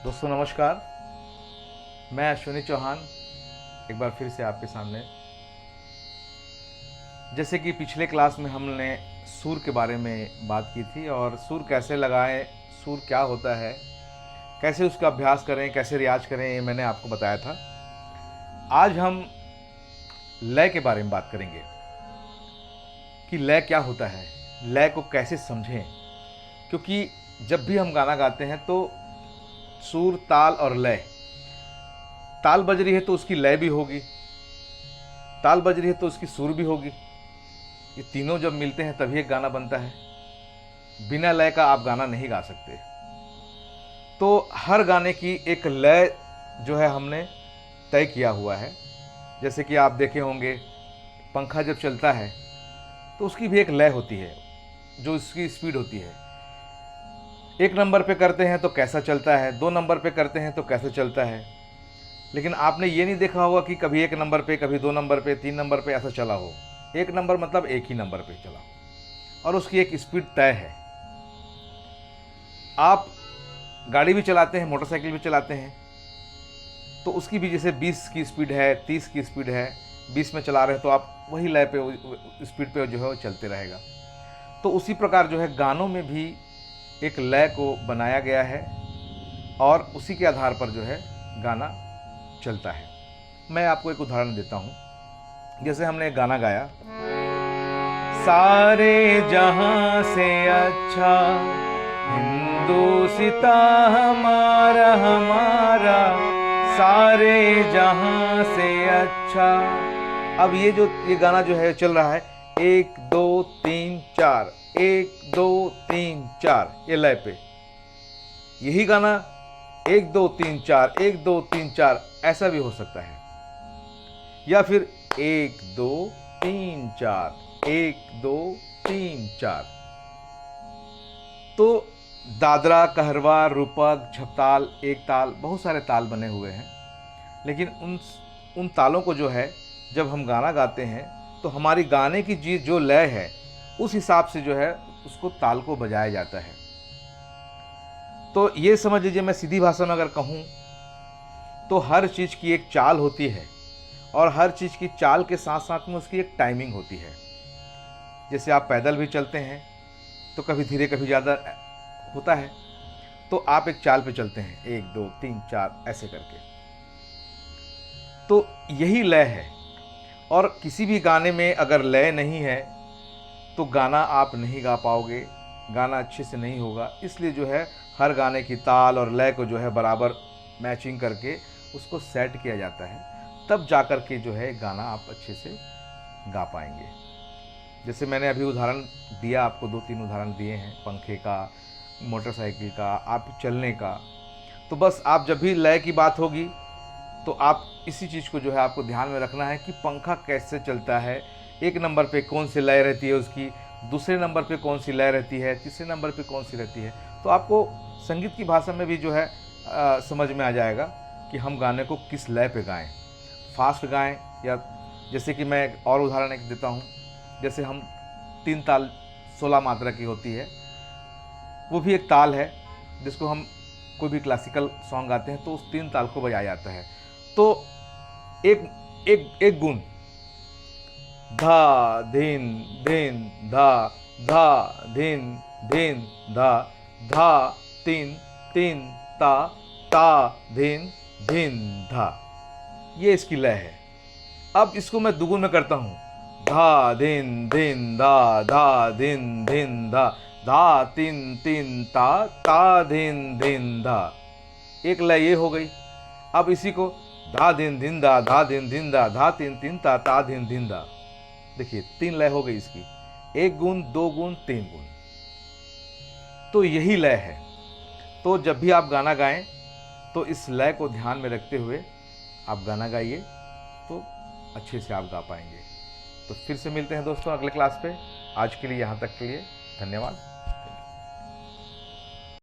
दोस्तों नमस्कार, मैं अश्विनी चौहान एक बार फिर से आपके सामने। जैसे कि पिछले क्लास में हमने सुर के बारे में बात की थी और सुर कैसे लगाएं, सुर क्या होता है, कैसे उसका अभ्यास करें, कैसे रियाज करें, ये मैंने आपको बताया था। आज हम लय के बारे में बात करेंगे कि लय क्या होता है, लय को कैसे समझें। क्योंकि जब भी हम गाना गाते हैं तो सुर, ताल और लय, ताल बज रही है तो उसकी लय भी होगी, ताल बज रही है तो उसकी सुर भी होगी। ये तीनों जब मिलते हैं तभी एक गाना बनता है। बिना लय का आप गाना नहीं गा सकते। तो हर गाने की एक लय जो है हमने तय किया हुआ है। जैसे कि आप देखे होंगे, पंखा जब चलता है तो उसकी भी एक लय होती है, जो उसकी स्पीड होती है। 1 नंबर पे करते हैं तो कैसा चलता है, 2 नंबर पे करते हैं तो कैसे चलता है। लेकिन आपने ये नहीं देखा होगा कि कभी 1 नंबर पे, कभी 2 नंबर पे, 3 नंबर पे ऐसा चला हो। 1 नंबर मतलब एक ही नंबर पे चला हो और उसकी एक स्पीड तय है। आप गाड़ी भी चलाते हैं, मोटरसाइकिल भी चलाते हैं, तो उसकी भी जैसे 20 की स्पीड है, 30 की स्पीड है, 20 में चला रहे हैं तो आप वही लय पे, स्पीड पे जो है वो चलते रहेगा। तो उसी प्रकार जो है गानों में भी एक लय को बनाया गया है और उसी के आधार पर जो है गाना चलता है। मैं आपको एक उदाहरण देता हूँ। जैसे हमने एक गाना गाया, सारे जहां से अच्छा हिंदुस्ता हमारा हमारा, सारे जहां से अच्छा। अब ये गाना जो है चल रहा है 1 2 3 4, 1 2 3 4, ये लय पे। यही गाना 1 2 3 4, 1 2 3 4 ऐसा भी हो सकता है, या फिर 1 2 3 4, 1 2 3 4। तो दादरा, कहरवा, रूपक, झपताल, एक ताल, बहुत सारे ताल बने हुए हैं। लेकिन उन तालों को जो है जब हम गाना गाते हैं तो हमारी गाने की चीज जो लय है उस हिसाब से जो है उसको ताल को बजाया जाता है। तो ये समझ लीजिए, मैं सीधी भाषा में अगर कहूँ तो हर चीज़ की एक चाल होती है और हर चीज़ की चाल के साथ साथ में उसकी एक टाइमिंग होती है। जैसे आप पैदल भी चलते हैं तो कभी धीरे कभी ज़्यादा होता है, तो आप एक चाल पे चलते हैं 1 2 3 4 ऐसे करके। तो यही लय है। और किसी भी गाने में अगर लय नहीं है तो गाना आप नहीं गा पाओगे, गाना अच्छे से नहीं होगा। इसलिए जो है हर गाने की ताल और लय को जो है बराबर मैचिंग करके उसको सेट किया जाता है, तब जाकर के जो है गाना आप अच्छे से गा पाएंगे। जैसे मैंने अभी उदाहरण दिया, आपको 2-3 उदाहरण दिए हैं, पंखे का, मोटरसाइकिल का, आप चलने का। तो बस आप जब भी लय की बात होगी तो आप इसी चीज़ को जो है आपको ध्यान में रखना है कि पंखा कैसे चलता है, 1 नंबर पे कौन सी लय रहती है उसकी, दूसरे नंबर पे कौन सी लय रहती है, तीसरे नंबर पे कौन सी रहती है। तो आपको संगीत की भाषा में भी जो है समझ में आ जाएगा कि हम गाने को किस लय पे गाएं, फास्ट गाएं या जैसे कि मैं एक और उदाहरण एक देता हूं। जैसे हम 3 ताल 16 मात्रा की होती है, वो भी एक ताल है जिसको हम कोई भी क्लासिकल सॉन्ग गाते हैं तो उस 3 ताल को बजाया जाता है। तो एक एक एक गुण, धा धिन धिन धा, धा धिन धिन धा, धा 3 3 ता, ता धिन धिन धा, ये इसकी लय है। अब इसको मैं दुगुन में करता हूं, धा धिन धिन धा, धा धिन धिन धा, धा 3 3 ता, ता धिन धिन धा। एक लय ये हो गई। अब इसी को धा धिन धिन धा, धा धिन धिन धा, धा 3 3 ता, ता धिन धिन धा। देखिए 3 लय हो गई इसकी, 1 गुण, 2 गुण, 3 गुण। तो यही लय है। तो जब भी आप गाना गाएं तो इस लय को ध्यान में रखते हुए आप गाना गाइए, तो अच्छे से आप गा पाएंगे। तो फिर से मिलते हैं दोस्तों अगले क्लास पे। आज के लिए यहाँ तक के लिए धन्यवाद।